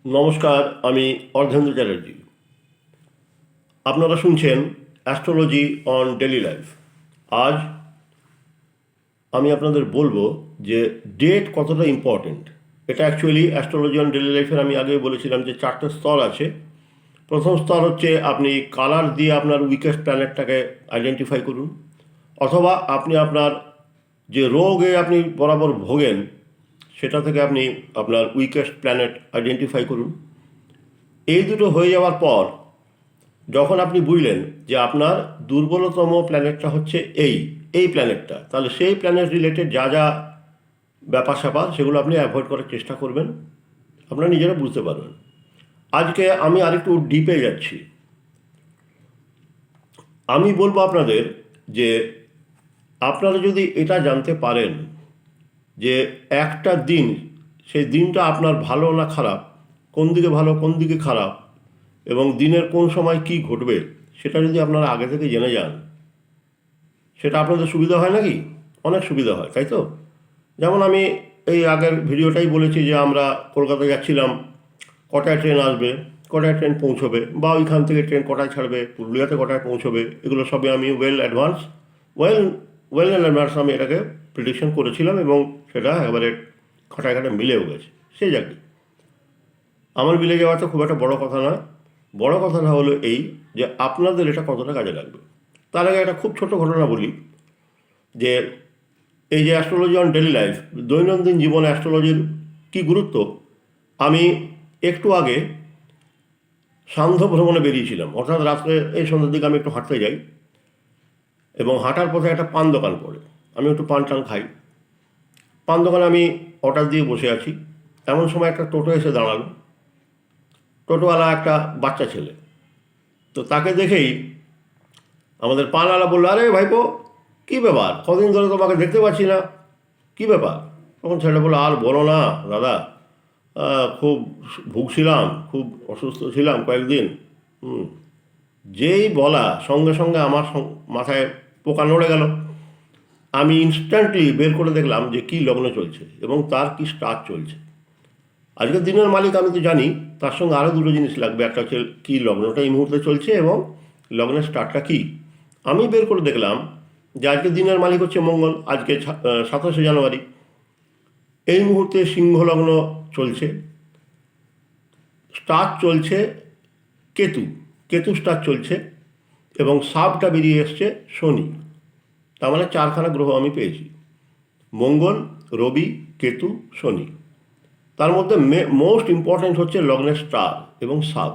নমস্কার, আমি অর্ধেন্দ্র চ্যাটার্জি। আপনারা শুনছেন অ্যাস্ট্রোলজি অন ডেলি লাইফ। আজ আমি আপনাদের বলবো যে ডেট কতটা ইম্পর্টেন্ট। এটা অ্যাকচুয়ালি অ্যাস্ট্রোলজি অন ডেলি লাইফের আমি আগেই বলেছিলাম যে 4টে স্তর আছে। প্রথম স্তর হচ্ছে আপনি কালার দিয়ে আপনার উইকেস্ট প্ল্যানেটটাকে আইডেন্টিফাই করুন, অথবা আপনি আপনার যে রোগে আপনি বরাবর ভোগেন সেটা থেকে আপনি আপনার উইকেস্ট প্ল্যানেট আইডেন্টিফাই করুন। এই দুটো হয়ে যাওয়ার পর যখন আপনি বুঝলেন যে আপনার দুর্বলতম প্ল্যানেটটা হচ্ছে এই প্ল্যানেটটা, তাহলে সেই প্ল্যানেট রিলেটেড যা যা ব্যাপার স্যাপার সেগুলো আপনি অ্যাভয়েড করার চেষ্টা করবেন, আপনারা নিজেরা বুঝতে পারবেন। আজকে আমি আরেকটু ডিপে যাচ্ছি। আমি বলবো আপনাদের যে আপনারা যদি এটা জানতে পারেন যে একটা দিন, সেই দিনটা আপনার ভালো না খারাপ, কোন দিকে ভালো কোন দিকে খারাপ, এবং দিনের কোন সময় কি ঘটবে, সেটা যদি আপনারা আগে থেকে জেনে যান, সেটা আপনাদের সুবিধা হয় নাকি? অনেক সুবিধা হয়, তাই তো? যেমন আমি এই আগের ভিডিওটাই বলেছি যে আমরা কলকাতায় যাচ্ছিলাম, কটায় ট্রেন আসবে, কটায় ট্রেন পৌঁছবে, বা ওইখান থেকে ট্রেন কটায় ছাড়বে, পুরুলিয়াতে কটায় পৌঁছবে, এগুলো সবই আমি ওয়েল ওয়েল ইন অ্যাডভান্স আমি এটাকে প্রেডিকশন করেছিলাম, এবং সেটা একেবারে খাটায় খাটায় মিলেও গেছে। সেই যাকে আমার মিলে যাওয়া তো খুব একটা বড় কথা না। বড় কথাটা হলো এই যে আপনাদের এটা কতটা কাজে লাগবে। তার আগে একটা খুব ছোট ঘটনা বলি, যে এই যে অ্যাস্ট্রোলজি অন ডেলি লাইফ, দৈনন্দিন জীবনে অ্যাস্ট্রোলজির কী গুরুত্ব, আমি একটু আগে সান্ধ্য ভ্রমণে বেরিয়েছিলাম, অর্থাৎ রাত্রে এই সন্ধ্যের দিকে আমি একটু হাঁটতে যাই, এবং হাঁটার পথে একটা পান দোকান পড়ে, আমি একটু পান টান খাই। পান দোকানে আমি অর্ডার দিয়ে বসে আছি, এমন সময় একটা টোটো এসে দাঁড়ালো। টোটোওয়ালা একটা বাচ্চা ছেলে, তো তাকে দেখেই আমাদের পানওয়ালা বললো, আরে ভাইপো, কী ব্যাপার, কদিন ধরে তোমাকে দেখতে পাচ্ছি না, কী ব্যাপার? তখন ছেলেটা বললো, আর বলো না দাদা, খুব ভুগছিলাম, খুব অসুস্থ ছিলাম কয়েকদিন। হুম। যেই বলা সঙ্গে সঙ্গে আমার মাথায় পোকা নড়ে গেল। আমি ইনস্ট্যান্টলি বের করে দেখলাম যে কী লগ্ন চলছে এবং তার কী স্টার চলছে। আজকের দিনের মালিক আমি তো জানি, তার সঙ্গে আরও দুটো জিনিস লাগবে, একটা হচ্ছে কী লগ্নটা এই মুহূর্তে চলছে এবং লগ্নের স্টারটা কী। আমি বের করে দেখলাম যে আজকের দিনের মালিক হচ্ছে মঙ্গল, আজকে 27শে জানুয়ারি। এই মুহূর্তে সিংহ লগ্ন চলছে, স্টার চলছে কেতু, কেতু স্টার চলছে, এবং সাবটা বেরিয়ে এসছে শনি। তার মানে 4খানা গ্রহ আমি পেয়েছি, মঙ্গল, রবি, কেতু, শনি। তার মধ্যে মোস্ট ইম্পর্ট্যান্ট হচ্ছে লগ্নের স্টার এবং সাব।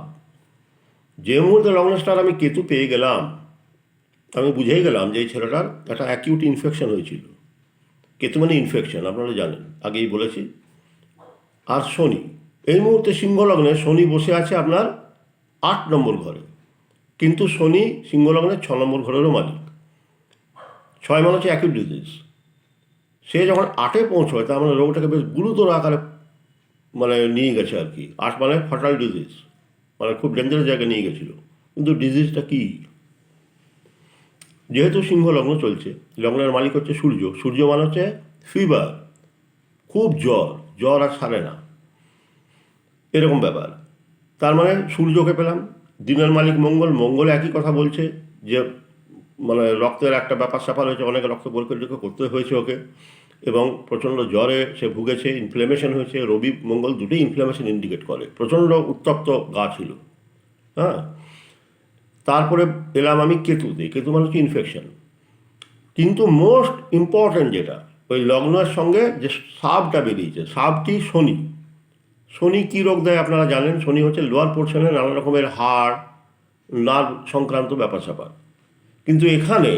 যে মুহূর্তে লগ্নের স্টার আমি কেতু পেয়ে গেলাম, আমি বুঝেই গেলাম যে এই ছেলেটার একটা অ্যাকিউট ইনফেকশন হয়েছিল। কেতু মানে ইনফেকশন, আপনারা জানেন, আগেই বলেছি। আর শনি, এই মুহূর্তে সিংহ লগ্নে শনি বসে আছে আপনার 8 নম্বর ঘরে, কিন্তু শনি সিংহ লগ্নের 6 নম্বর ঘরেরও মালিক। 6 মানে হচ্ছে অ্যাকিউট ডিজিজ। সে যখন 8-এ পৌঁছয়, তার মানে রোগটাকে বেশ গুরুতর আকারে মানে নিয়ে গেছে আর কি। 8 মানে ফাটাল ডিজিজ, মানে খুব ডেঞ্জারাস জায়গায় নিয়ে গেছিলো। কিন্তু ডিজিজটা কী? যেহেতু সিংহ লগ্ন চলছে, লগ্নের মালিক হচ্ছে সূর্য, সূর্য মানে হচ্ছে ফিভার, খুব জ্বর, জ্বর আর ছাড়ে না, এরকম ব্যাপার। তার মানে সূর্যকে পেলাম। দিনের মালিক মঙ্গল, মঙ্গল একই কথা বলছে যে মানে রক্তের একটা ব্যাপার স্যাপার হয়েছে, অনেক রক্ত পরীক্ষা করতে হয়েছে ওকে, এবং প্রচণ্ড জ্বরে সে ভুগেছে, ইনফ্লেমেশন হয়েছে। রবি মঙ্গল দুটোই ইনফ্লেমেশন ইন্ডিকেট করে, প্রচণ্ড উত্তপ্ত গা ছিল। হ্যাঁ, তারপরে এলাম আমি কেতুতে, কেতু মানে হচ্ছে ইনফেকশন। কিন্তু মোস্ট ইম্পর্ট্যান্ট যেটা, ওই লগ্নের সঙ্গে যে সাবটা বেরিয়েছে, সাবটি শনি। শনি কী রোগ দেয় আপনারা জানেন, শনি হচ্ছে লোয়ার পোর্শনে নানা রকমের হাড়, নার্ভ সংক্রান্ত ব্যাপার স্যাপার। কিন্তু এখানে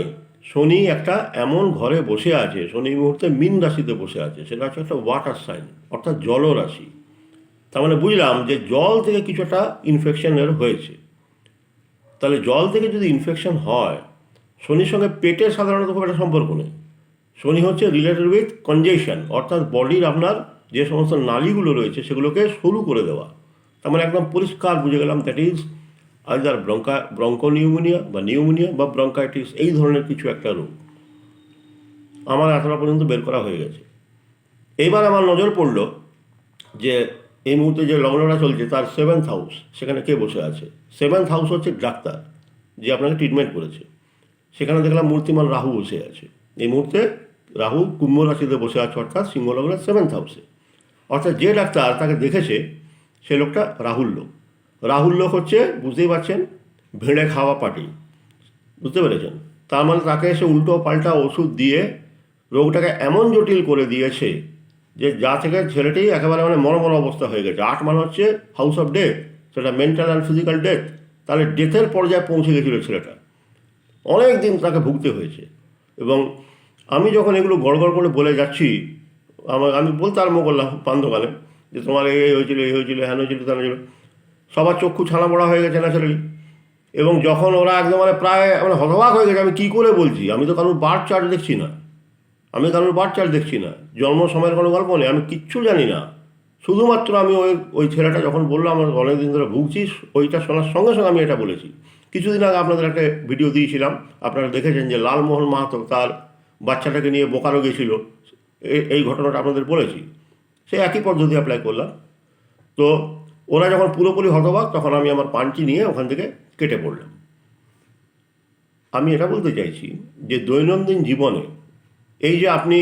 শনি একটা এমন ঘরে বসে আছে, শনি এই মুহূর্তে মীন রাশিতে বসে আছে, সেটা হচ্ছে একটা ওয়াটার সাইন, অর্থাৎ জলরাশি। তার মানে বুঝলাম যে জল থেকে কিছুটা ইনফেকশনের হয়েছে। তাহলে জল থেকে যদি ইনফেকশন হয়, শনির সঙ্গে পেটের সাধারণত খুব একটা সম্পর্ক নেই। শনি হচ্ছে রিলেটেড উইথ কনজেশন, অর্থাৎ বডির আপনার যে সমস্ত নালীগুলো রয়েছে সেগুলোকে সরু করে দেওয়া। তার মানে একদম পরিষ্কার বুঝে গেলাম দ্যাট ইজ আইদার ব্রঙ্কোনিউমোনিয়া বা নিউমোনিয়া বা ব্রঙ্কাইটিস, এই ধরনের কিছু একটা রোগ আমার এতটা পর্যন্ত বের করা হয়ে গেছে। এবার আমার নজর পড়ল যে এই মুহূর্তে যে লগ্নটা চলছে তার 7th হাউস, সেখানে কে বসে আছে? 7th হাউস হচ্ছে ডাক্তার, যে আপনাকে ট্রিটমেন্ট করেছে। সেখানে দেখলাম মূর্তিমান রাহু বসে আছে। এই মুহূর্তে রাহু কুম্ভ রাশিতে বসে আছে, অর্থাৎ সিংহ লগ্নের 7th হাউসে। অর্থাৎ যে ডাক্তার তাকে দেখেছে সে লোকটা রাহুর লোক। রাহুর লোক হচ্ছে, বুঝতেই পারছেন, ভেড়ে খাওয়া পার্টি, বুঝতে পেরেছেন? তার মানে তাকে এসে উল্টো পাল্টা ওষুধ দিয়ে রোগটাকে এমন জটিল করে দিয়েছে যে যা থেকে ছেলেটি একেবারে মানে মরমর অবস্থা হয়ে গেছে। 8 মানে হচ্ছে হাউস অফ ডেথ, সেটা মেন্টাল অ্যান্ড ফিজিক্যাল ডেথ। তাহলে ডেথের পর্যায়ে পৌঁছে গেছিল ছেলেটা, অনেক দিন তাকে ভুগতে হয়েছে। এবং আমি যখন এগুলো গড়গড় করে বলে যাচ্ছি, আমি বলতে আরম্ভ করলাম পান দোকানে যে তোমার এই হয়েছিল, এই হয়েছিল, হ্যান হয়েছিল, তেন হয়েছিল। সবার চক্ষু ছানা বড়া হয়ে গেছে ন্যাচারালি। এবং যখন ওরা একদম মানে প্রায় মানে হতবাক হয়ে গেছে, আমি কী করে বলছি, আমি তো কারোর বার্থ চার্ট দেখছি না, জন্ম সময়ের কোনো গল্প নেই, আমি কিচ্ছু জানি না। শুধুমাত্র আমি ওই ছেলেটা যখন বললো আমার অনেকদিন ধরে ভুগছিস, ওইটা শোনার সঙ্গে সঙ্গে আমি এটা বলেছি। কিছুদিন আগে আপনাদের একটা ভিডিও দিয়েছিলাম, আপনারা দেখেছেন, যে লালমোহন মাহাতো তার বাচ্চাটাকে নিয়ে বোকারো গেছিল, এই ঘটনাটা আপনাদের বলেছি। সে একই পদ্ধতি অ্যাপ্লাই করলাম। তো ওরা যখন পুরোপুরি হতবাক, তখন আমি আমার পাঞ্চি নিয়ে ওখান থেকে কেটে পড়লাম। আমি এটা বলতে চাইছি যে দৈনন্দিন জীবনে এই যে আপনি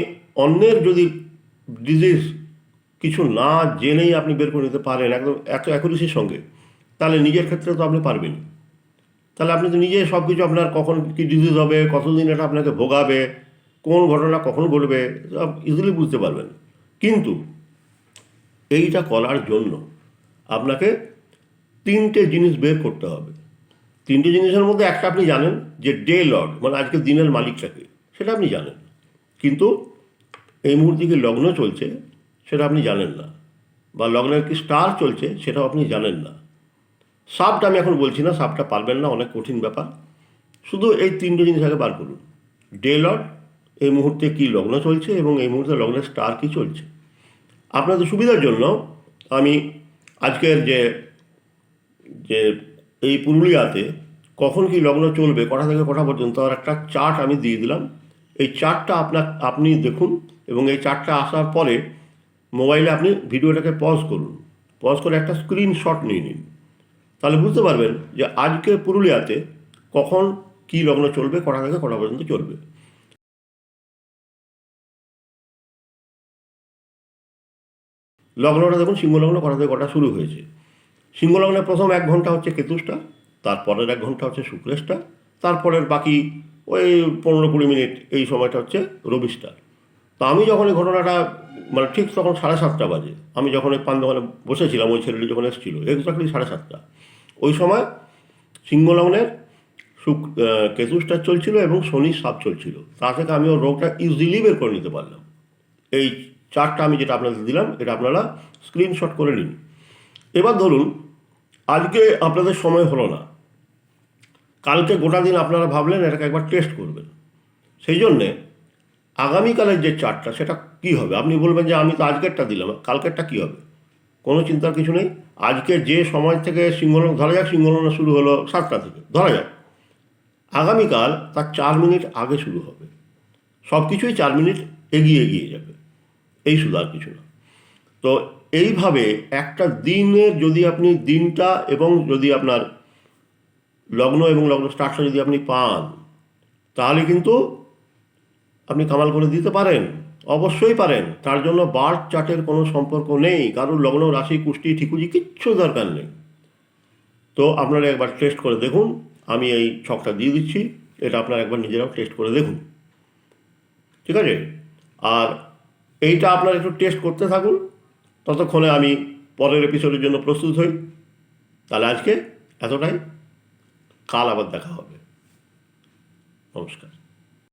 অন্যের যদি ডিজিজ কিছু না জেনেই আপনি বের করে নিতে পারেন একদম এত অ্যাকুরেসির সঙ্গে, তাহলে নিজের ক্ষেত্রে তো আপনি পারবেন। তাহলে আপনি তো নিজে সব কিছু, আপনার কখন কী ডিজিজ হবে, কতদিন এটা আপনাকে ভোগাবে, কোন ঘটনা কখন ঘটবে, সব ইজিলি বুঝতে পারবেন। কিন্তু এইটা করার জন্য আপনাকে 3টে জিনিস বের করতে হবে। 3টে জিনিসের মধ্যে একটা আপনি জানেন, যে ডে লর্ড, মানে আজকে দিনের মালিকটাকে, সেটা আপনি জানেন। কিন্তু এই মুহূর্তে কি লগ্ন চলছে সেটা আপনি জানেন না, বা লগ্নের কি স্টার চলছে সেটাও আপনি জানেন না। সাবটা আমি এখন বলছি না, সাবটা পারবেন না, অনেক কঠিন ব্যাপার। শুধু এই 3টে জিনিস আগে বার করুন। ডে লর্ড, এই মুহূর্তে কি লগ্ন চলছে, এবং এই মুহূর্তে লগ্নের স্টার কি চলছে। আপনাদের সুবিধার জন্য আমি আজকের যে যে এই পুরুলিয়াতে কখন কি লগ্ন চলবে, কটা থেকে কটা পর্যন্ত, আর একটা চার্ট আমি দিয়ে দিলাম। এই চার্টটা আপনি দেখুন, এবং এই চার্টটা আসার পরে মোবাইলে আপনি ভিডিওটাকে পজ করুন, পজ করে একটা স্ক্রিনশট নিয়ে নিন। তাহলে বুঝতে পারবেন যে আজকে পুরুলিয়াতে কখন কি লগ্ন চলবে, কটা থেকে কটা পর্যন্ত চলবে। লগ্নটা দেখুন, সিংহলগ্ন কটা থেকে কটা শুরু হয়েছে। সিংহলগ্নের প্রথম 1 ঘন্টা হচ্ছে কেতুষ্টা, তারপরের 1 ঘন্টা হচ্ছে শুক্রেশটা, তারপরের বাকি ওই 15-20 মিনিট এই সময়টা হচ্ছে রবিষ্টা। তো আমি যখন এই ঘটনাটা মানে ঠিক তখন 7:30 বাজে, আমি যখন এই পান দোকানে বসেছিলাম, ওই ছেলেটি যখন এসেছিলো এক্স্যাক্টলি 7:30, ওই সময় সিংহলগ্নের কেতুষ্টা চলছিল এবং শনির সাপ চলছিল। তা থেকে আমি ওর রোগটা ইজিলি বের করে নিতে পারলাম। এই চার্টটা আমি যেটা আপনাদের দিলাম, এটা আপনারা স্ক্রিনশট করে নিন। এবার ধরুন আজকে আপনাদের সময় হলো না, কালকে গোটা দিন আপনারা ভাবলেন এটাকে একবার টেস্ট করবেন। সেই জন্যে আগামীকালের যে চার্টটা সেটা কী হবে, আপনি বলবেন যে আমি তো আজকেরটা দিলাম, কালকেরটা কী হবে। কোনো চিন্তার কিছু নেই। আজকে যে সময় থেকে সিংহলগ্ন, ধরা যাক সিংহলগ্ন শুরু হলো 7টা থেকে, ধরা যাক আগামীকাল তার 4 মিনিট আগে শুরু হবে। সব কিছুই 4 মিনিট এগিয়ে এগিয়ে যাবে, এই শুধু, আর কিছু না। তো এইভাবে একটা দিনের যদি আপনি দিনটা এবং যদি আপনার লগ্ন এবং লগ্ন স্টার্টটা যদি আপনি পান, তাহলে কিন্তু আপনি কামাল করে দিতে পারেন, অবশ্যই পারেন। তার জন্য বার্থ চার্টের কোনো সম্পর্ক নেই, কারোর লগ্ন রাশি কুষ্টি ঠিকুজি কিচ্ছু দরকার নেই। তো আপনারা একবার টেস্ট করে দেখুন, আমি এই ছকটা দিয়ে দিচ্ছি, এটা আপনারা একবার নিজেরাও টেস্ট করে দেখুন, ঠিক আছে? আর এইটা আপনারা একটু টেস্ট করতে থাকুন, ততক্ষণে আমি পরের এপিসোডের জন্য প্রস্তুত হই। তাহলে আজকে এতটাই, কাল আবার দেখা হবে। নমস্কার।